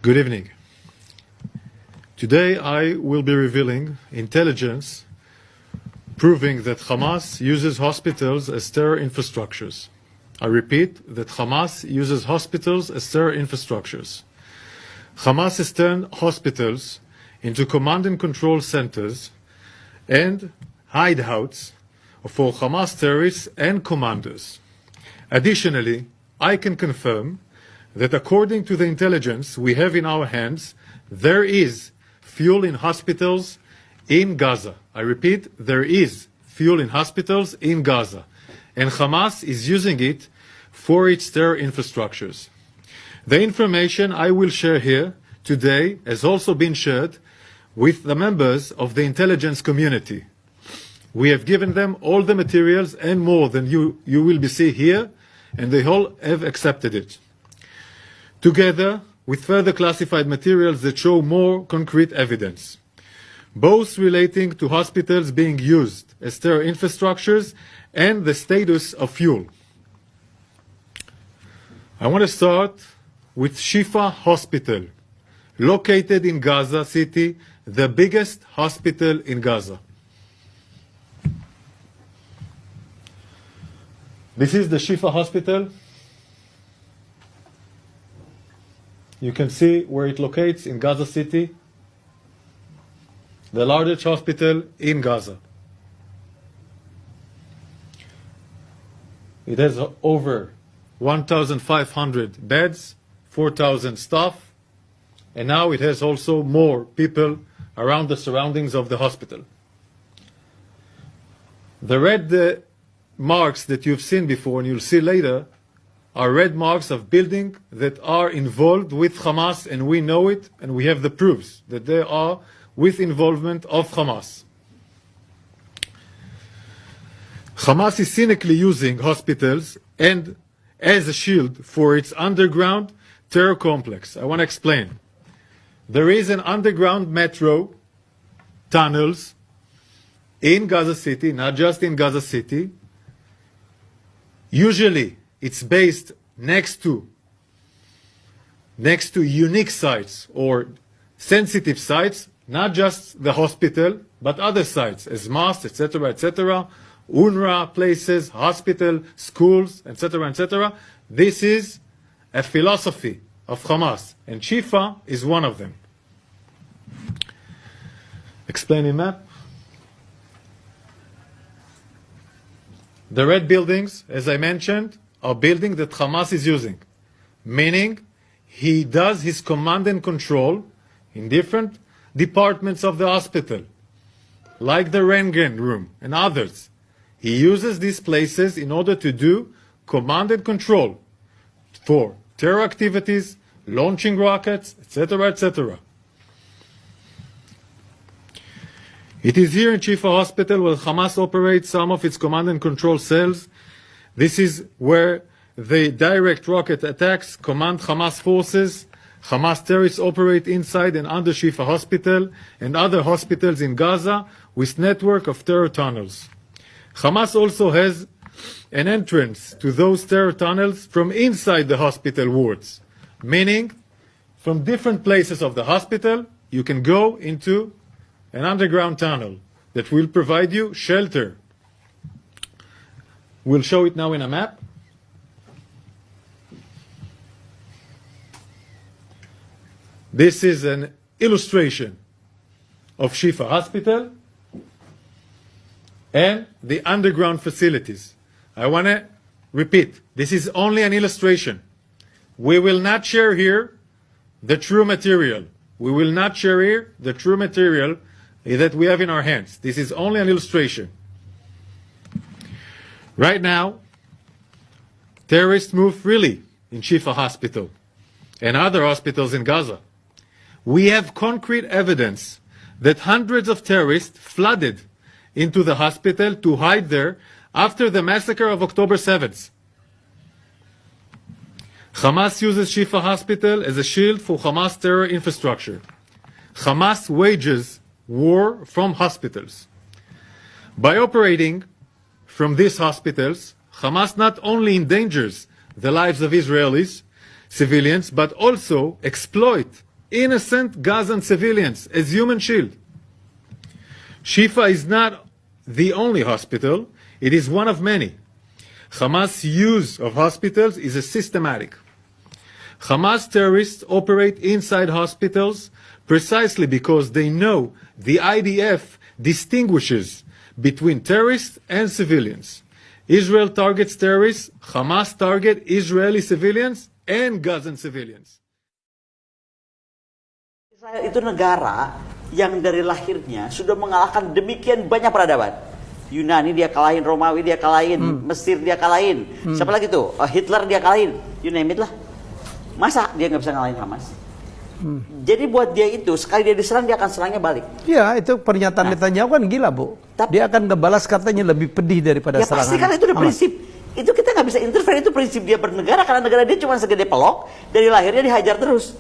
Good evening. Today I will be revealing intelligence proving that Hamas uses hospitals as terror infrastructures. I repeat that Hamas uses hospitals as terror infrastructures. Hamas has turned hospitals into command and control centers and hideouts for Hamas terrorists and commanders. Additionally, I can confirm that according to the intelligence we have in our hands, there is fuel in hospitals in Gaza. I repeat, there is fuel in hospitals in Gaza, and Hamas is using it for its terror infrastructures. The information I will share here today has also been shared with the members of the intelligence community. We have given them all the materials and more than you will be seeing here, and they all have accepted it, together with further classified materials that show more concrete evidence, both relating to hospitals being used as terror infrastructures and the status of fuel. I want to start with Shifa Hospital, located in Gaza City, the biggest hospital in Gaza. This is the Shifa Hospital. You can see where it locates in Gaza City, the largest hospital in Gaza. It has over 1,500 beds, 4,000 staff, and now it has also more people around the surroundings of the hospital. The red marks that you've seen before and you'll see later are red marks of buildings that are involved with Hamas, and we know it, and we have the proofs that they are with involvement of Hamas. Hamas is cynically using hospitals and as a shield for its underground terror complex. I want to explain. There is an underground metro tunnels in Gaza City, not just in Gaza City. Usually it's based next to unique sites or sensitive sites, not just the hospital, but other sites, as mosques, etc., UNRWA places, hospital, schools, etc. This is a philosophy of Hamas, and Shifa is one of them. Explaining map. The red buildings, as I mentioned, are buildings that Hamas is using, meaning he does his command and control in different departments of the hospital, like the Röntgen room and others. He uses these places in order to do command and control for terror activities, launching rockets, etc. It is here in Shifa Hospital where Hamas operates some of its command and control cells. This is where the direct rocket attacks command Hamas forces. Hamas terrorists operate inside and under Shifa Hospital and other hospitals in Gaza with network of terror tunnels. Hamas also has an entrance to those terror tunnels from inside the hospital wards, meaning from different places of the hospital you can go into an underground tunnel that will provide you shelter. We'll show it now in a map. This is an illustration of Shifa Hospital and the underground facilities. I want to repeat, this is only an illustration. We will not share here the true material. We will not share here the true material that we have in our hands. This is only an illustration. Right now, terrorists move freely in Shifa Hospital and other hospitals in Gaza. We have concrete evidence that hundreds of terrorists flooded into the hospital to hide there after the massacre of October 7th. Hamas uses Shifa Hospital as a shield for Hamas terror infrastructure. Hamas wages war from hospitals. By operating from these hospitals, Hamas not only endangers the lives of Israelis, civilians, but also exploit innocent Gazan civilians as human shield. Shifa is not the only hospital. It is one of many. Hamas' use of hospitals is a systematic. Hamas terrorists operate inside hospitals precisely because they know the IDF distinguishes between terrorists and civilians. Israel targets terrorists, Hamas target Israeli civilians and Gazan civilians. Israel itu negara yang dari lahirnya sudah mengalahkan demikian banyak peradaban. Yunani dia kalahin, Romawi dia kalahin, Mesir dia kalahin. Siapa lagi tuh? Hitler dia kalahin. You name it lah. Masa dia nggak bisa ngalahin Hamas? Jadi buat dia itu, sekali dia diserang, dia akan serangnya balik. Ya, itu pernyataan Netanyahu kan gila, Bu. Dia akan ngebalas katanya lebih pedih daripada serangan. Ya pasti kan itu udah prinsip. Itu kita nggak bisa interfere, itu prinsip dia bernegara, karena negara dia cuma segede pelok, dari lahirnya dihajar terus.